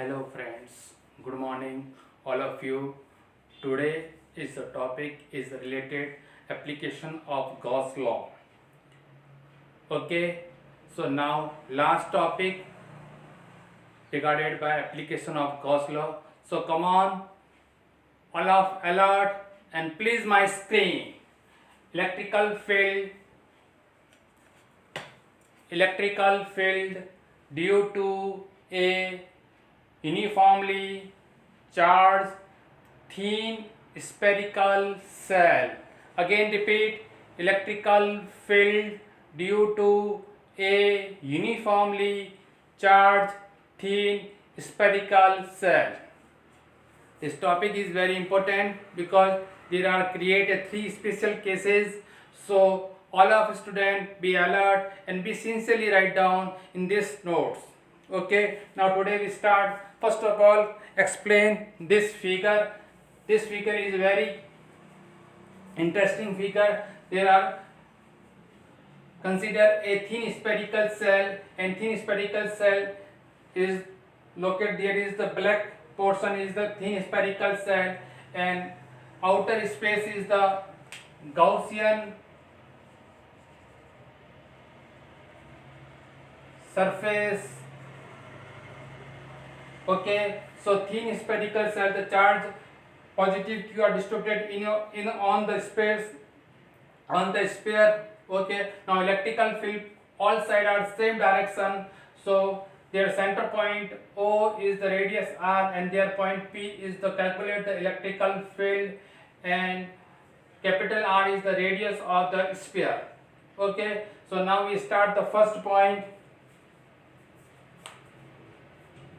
Hello friends, good morning all of you. Today is the topic is related application of Gauss law. Okay, so now last topic regarded by application of Gauss law. So come on, all of alert and please my screen. Electrical field, electrical field due to a uniformly charged thin spherical cell. Again repeat, electrical field due to a uniformly charged thin spherical cell. This topic is very important because there are created three special cases. So all of students be alert and be sincerely write down in this notes. Okay, now today we start. First of all, explain this figure. This figure is very interesting figure. There are consider a thin spherical cell, and thin spherical cell is located, there is the black portion is the thin spherical cell and outer space is the Gaussian surface. Okay, so thin spherical cell, the charge positive Q are distributed in on the space on the sphere. Okay, now electrical field all side are same direction, so their center point O is the radius R and their point P is the calculate the electrical field, and capital R is the radius of the sphere. Okay, so now we start the first point.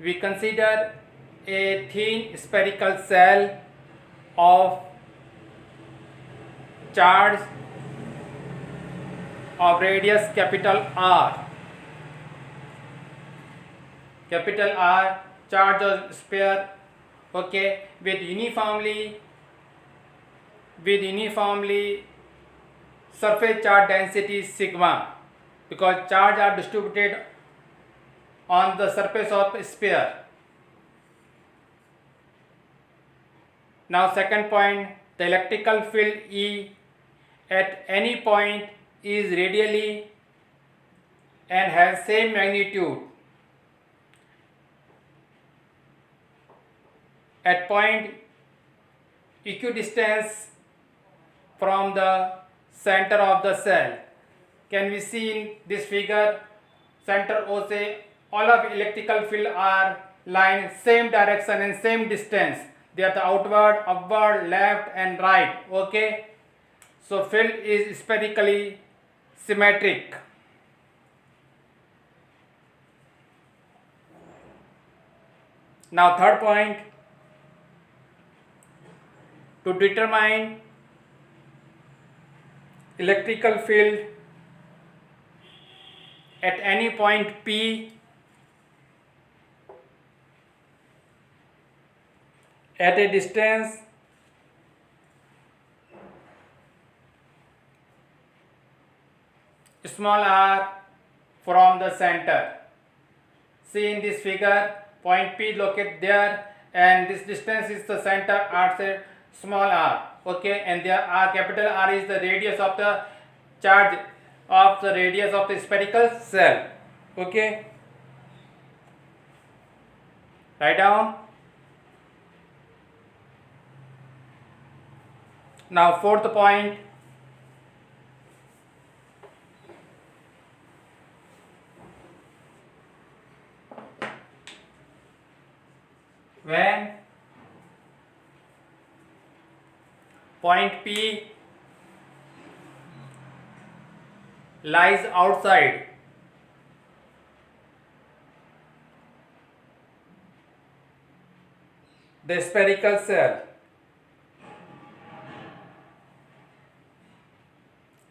We consider a thin spherical cell of charge of radius capital R. Capital R, charge of sphere, okay, with uniformly surface charge density sigma, because charge are distributed on the surface of sphere. Now second point, the electrical field E at any point is radially and has same magnitude. At point equidistance from the center of the cell. Can we see in this figure? Center O, say all of electrical field are lying same direction and same distance. They are the outward, upward, left and right. Okay, so field is spherically symmetric. Now third point, to determine electrical field at any point P at a distance small r from the center. See in this figure, point P located there and this distance is the center r, say small r. Okay, and there r, capital R is the radius of the charge of the radius of the spherical cell. Okay, write down. Now fourth point, when point P lies outside the spherical cell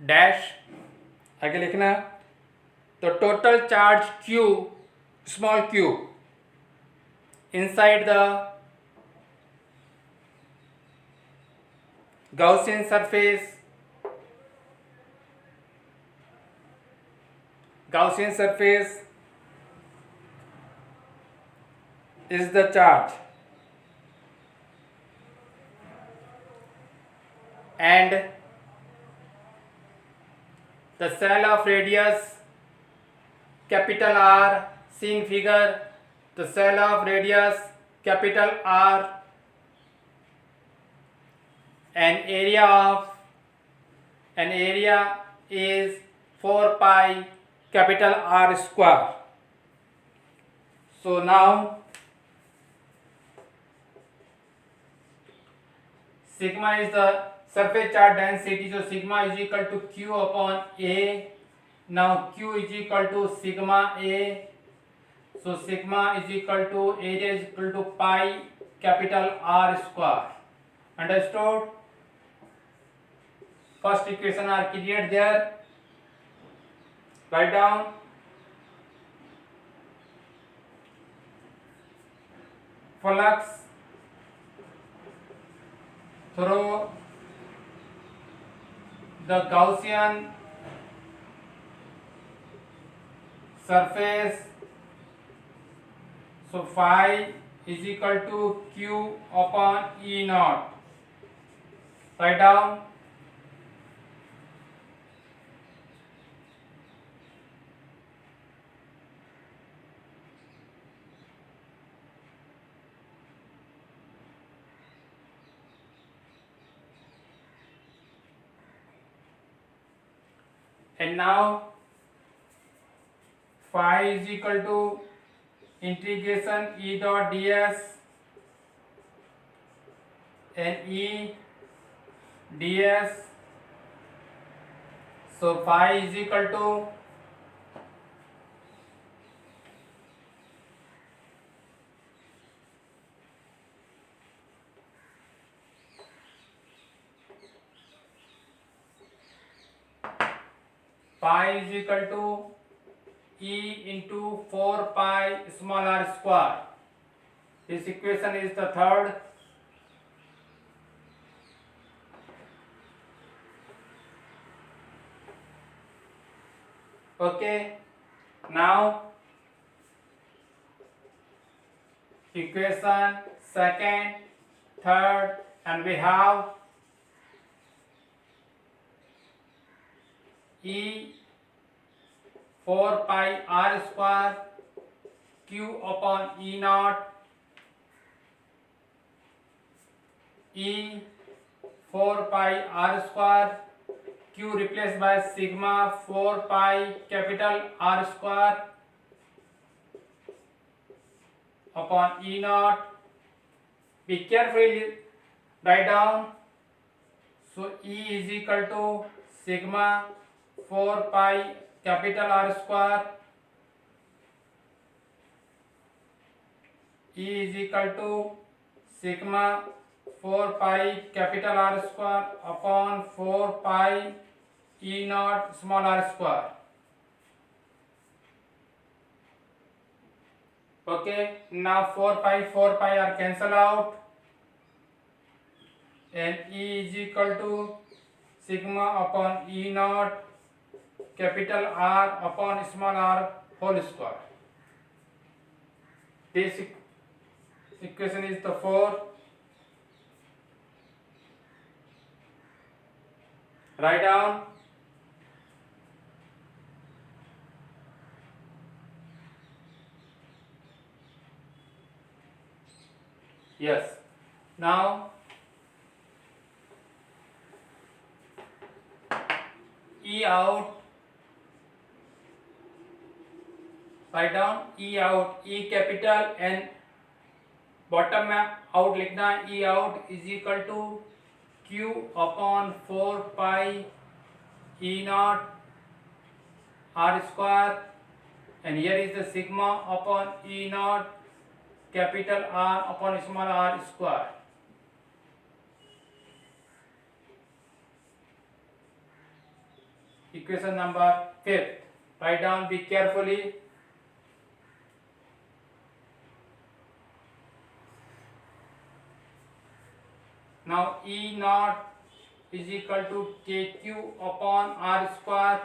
dash, आगे लिखना, तो total charge Q, small q, inside the Gaussian surface is the charge, and the cell of radius capital R, seen figure, the cell of radius capital R, an area is 4 pi capital R square. So now sigma is the surface charge density, so sigma is equal to Q upon A. Now Q is equal to sigma A, so sigma is equal to area is equal to pi capital R square. Understood? First equation are clear there. Write down. Flux through the Gaussian surface, so phi is equal to Q upon E naught. Write down. And now phi is equal to integration E dot ds and E ds. So phi is equal to E into 4 pi small r square. This equation is the third. Okay, now equation second, third, and we have E 4 pi r square Q upon E naught, E 4 pi r square Q replaced by sigma 4 pi capital R square upon E naught. Be carefully write down. So E is equal to sigma 4 pi capital R square, E is equal to sigma 4 pi capital R square upon 4 pi E naught small r square. Okay, now 4 pi are cancelled out, and E is equal to sigma upon E naught capital R upon small r whole square. This equation is the 4. Write down. Yes. Now E out. Write down E out, E capital and bottom में out लिखना है. E out is equal to Q upon 4 pi E naught R square and here is the sigma upon E naught capital R upon small r square. Equation number 5. Write down, be carefully. Now E naught is equal to KQ upon R square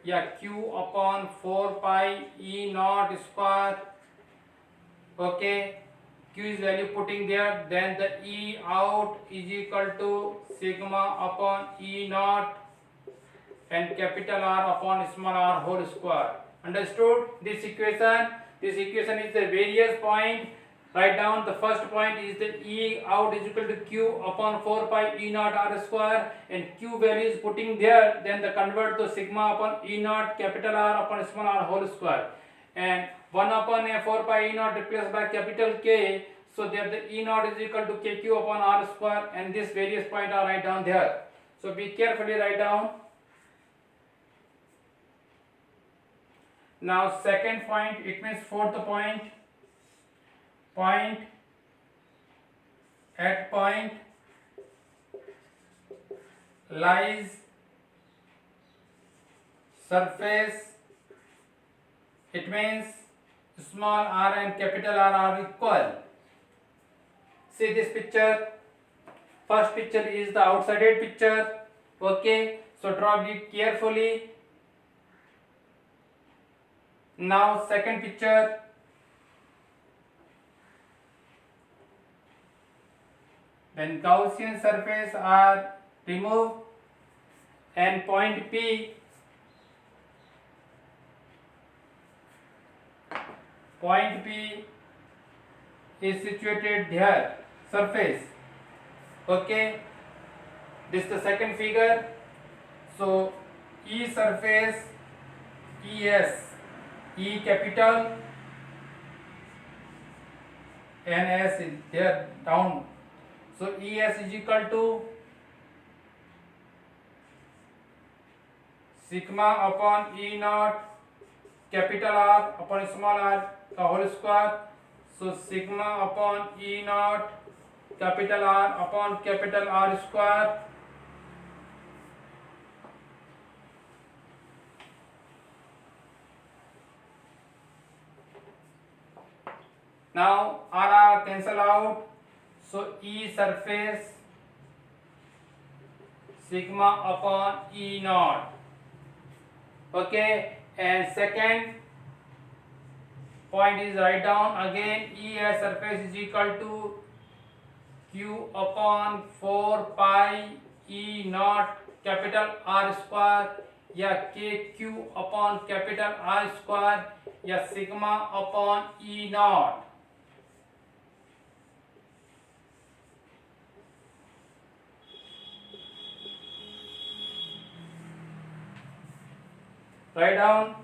या Q upon 4 pi E naught square Okay, Q is value putting there, then the E out is equal to sigma upon E naught and capital R upon small r whole square. Understood this equation? This equation is the various point. Write down the first point is the E out is equal to Q upon 4 pi E naught R square, and Q value is putting there, then the convert to sigma upon E naught capital R upon small r whole square, and 1 upon a 4 pi E naught replaced by capital K, so that the E naught is equal to KQ upon R square, and this various point are write down there. So be carefully write down. Now second point, it means fourth point, at point lies surface, it means small r and capital R are equal. See this picture, first picture is the outside picture. Okay, so draw it carefully. Now second picture, when Gaussian surface are removed and point P is situated here, surface. Okay, this is the second figure. So E surface, ES, E capital, NS is there down. So ES is equal to sigma upon E naught capital R upon small r the whole square. So sigma upon E naught capital R upon capital R square now R cancel out, so E surface sigma upon E naught. Okay, and second point is write down again, E as surface is equal to Q upon 4 pi E naught capital R square, या KQ upon capital R square, या sigma upon E naught. Write down.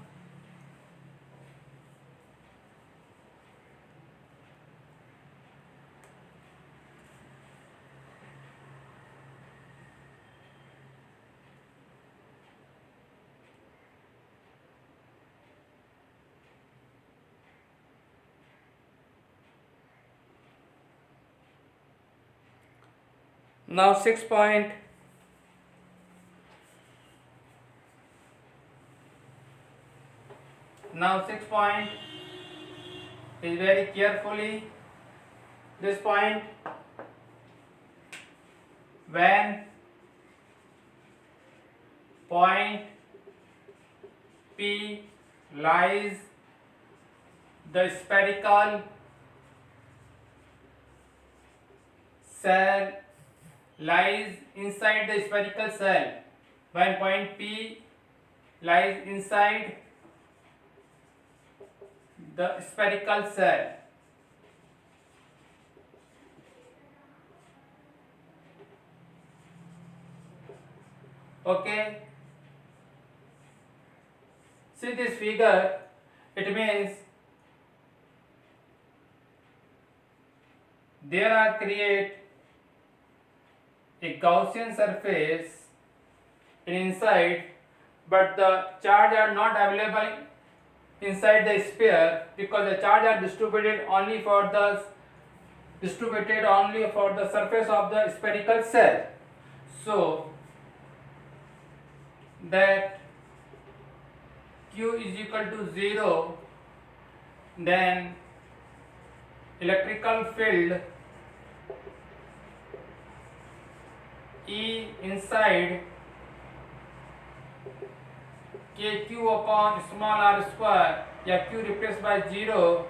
Now 6 point. Now 6 point is very carefully this point, when point P lies the spherical cell lies inside the spherical cell, when point P lies inside the spherical cell. Okay, see this figure, it means there are create a Gaussian surface inside, but the charge are not available inside the sphere, because the charge are distributed only for the surface of the spherical cell. So that Q is equal to 0, then electrical field E inside KQ upon small r square, या Q replaced by 0,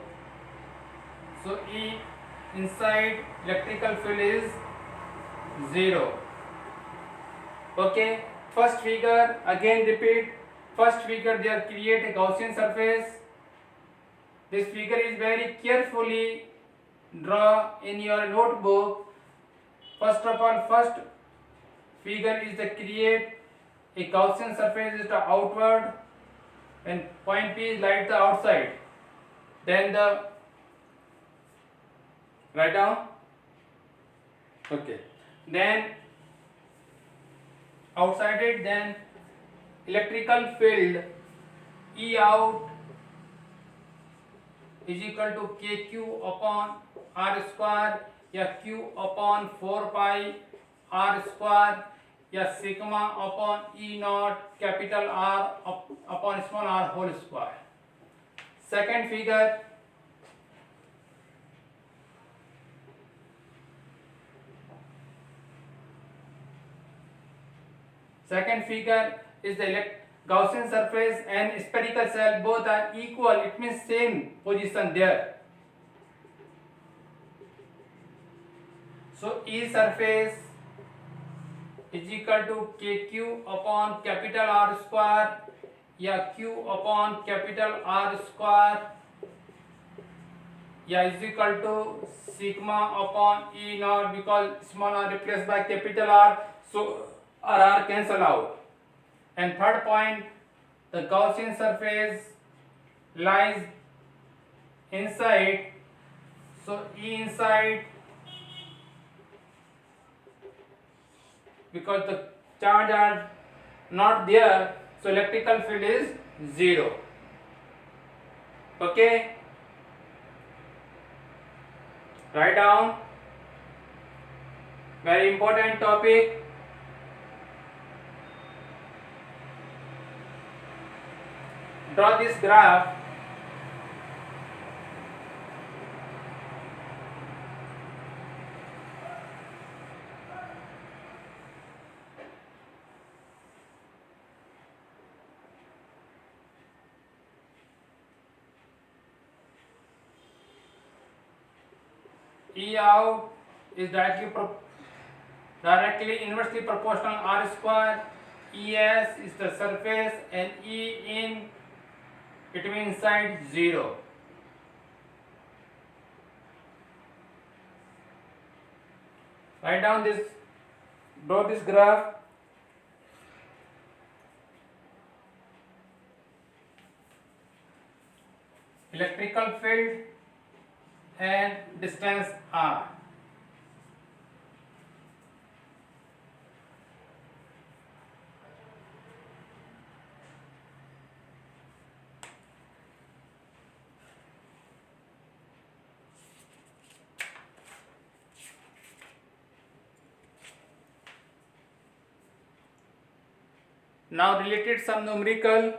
So E inside electrical field is 0. Okay, first figure, again repeat. First figure, they create a Gaussian surface. This figure is very carefully draw in your notebook. First of all, first figure is to create a Gaussian surface is the outward, and point P is like the outside. Then the write down. Okay. Then outside it, then electrical field E out is equal to KQ upon R square या Q upon 4 pi R square या sigma upon E naught capital R upon small r whole square. Second figure, is the Gaussian surface and spherical cell, both are equal, it means same position there. So E surface is equal to KQ upon capital R square या Q upon capital R square या is equal to sigma upon E naught, because small r replaced by capital R, so R cancel out. And third point, the Gaussian surface lies inside, so E inside, because the charge are not there, so electrical field is 0. Okay, write down, very important topic. Draw this graph. E out is directly inversely proportional R square. ES is the surface and E in between inside 0. Write down this, draw this graph. Electrical field and distance R. Now related some numerical.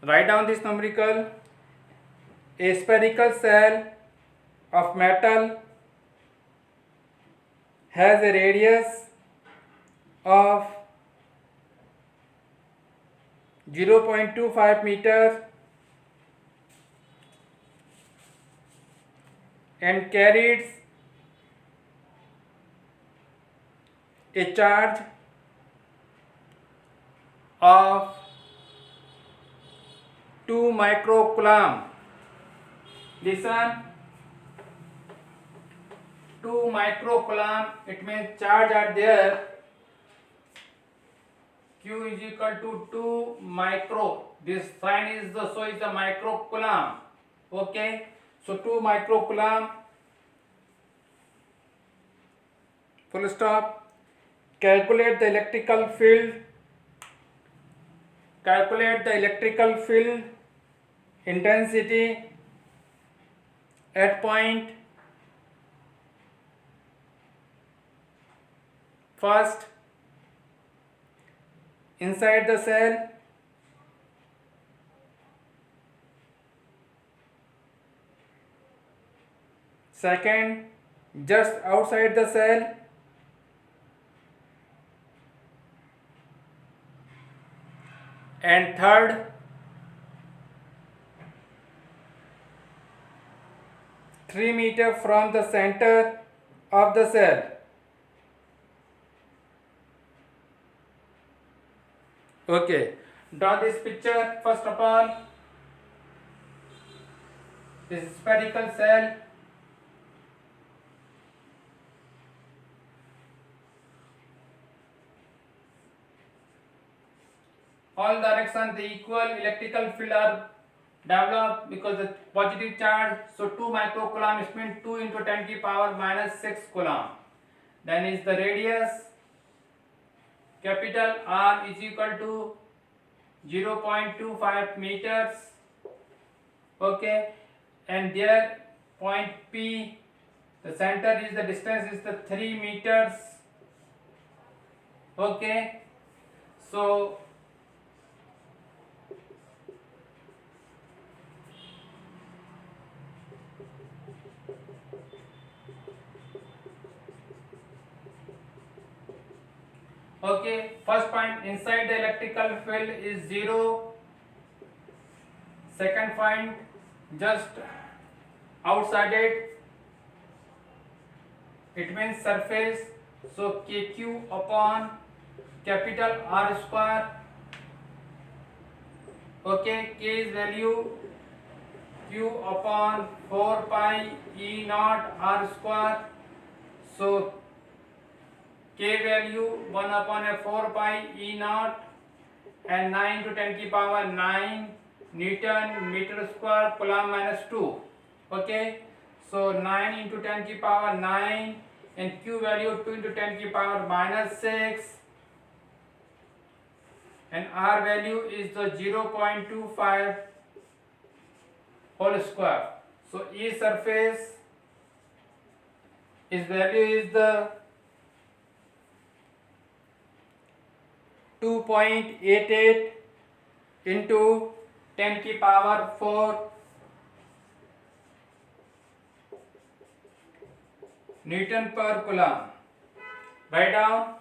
Write down this numerical. A spherical cell of metal has a radius of 0.25 meter and carries a charge of 2 microcoulomb. Listen, 2 microcoulomb, it means charge are there. Q is equal to 2 micro. This sign is the microcoulomb. Okay, so 2 microcoulomb. Full stop. Calculate the electrical field. Calculate the electrical field intensity at point first inside the cell, second just outside the cell, and third 3 meter from the center of the cell. Okay, draw this picture first of all. This is spherical cell. All directions the equal electrical field are developed because the positive charge. So 2 microcoulomb, it means 2 into 10 to the power minus 6 coulomb. Then is the radius. Capital R is equal to 0.25 meters. Okay, and there point P, the center is the distance is the 3 meters. Okay, so okay, first point, inside the electrical field is 0. Second point, just outside it means surface. So KQ upon capital R square. Okay, K is value Q upon 4 pi E naught R square. So K value 1 upon a 4 pi E naught and 9 to 10 to the power 9 Newton meter square coulomb minus 2. Okay, so 9 into 10 to the power 9 and Q value 2 into 10 to the power minus 6 and R value is the 0.25 whole square. So E surface its value is the 2.88 into 10 to the power 4 Newton per coulomb. Write down.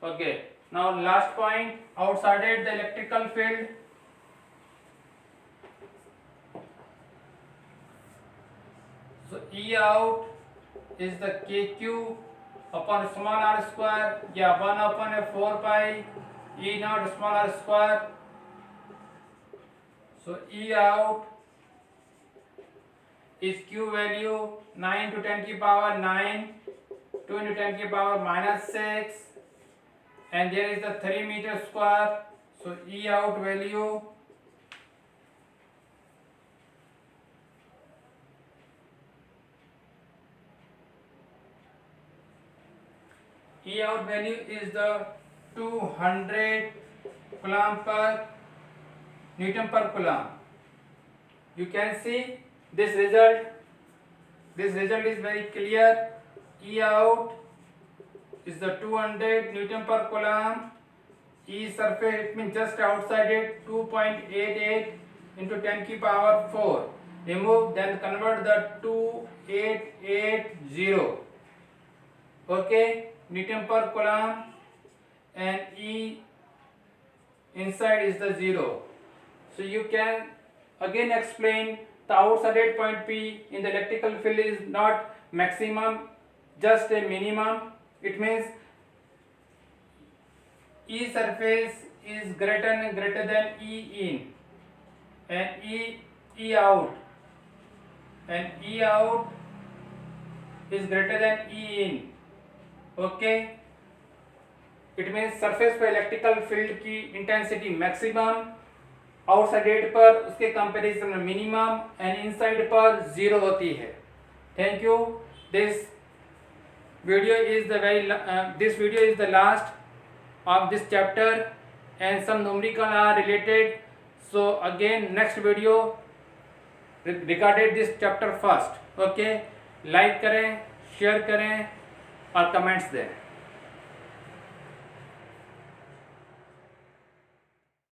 Okay, now last point, outside the electrical field. So E out is the KQ upon small r square, 1 upon a 4 pi E naught small r square. So E out is Q value 9 to 10 to the power 9, 2 into 10 to the power minus 6, and there is the 3 meter square. So E out value is the 200 coulomb per Newton per coulomb. You can see this result. This result is very clear. E out is the 200 Newton per coulomb. E surface, it means just outside it, 2.88 into 10 to the power 4. Remove, then convert the 2880. Okay, Newton per coulomb, and E inside is the 0. So you can again explain the outside point P in the electrical field is not maximum, just a minimum. It means E surface is greater than E in, and E out, and E out is greater than E in. Okay, it means surface पर electrical field की intensity maximum, outside पर उसके comparison में minimum, and inside पर 0 होती है. Thank you. This video is the last of this chapter, and some numerical are related. So again next video regarded this chapter first. Okay, like करें, share करें और comments दें.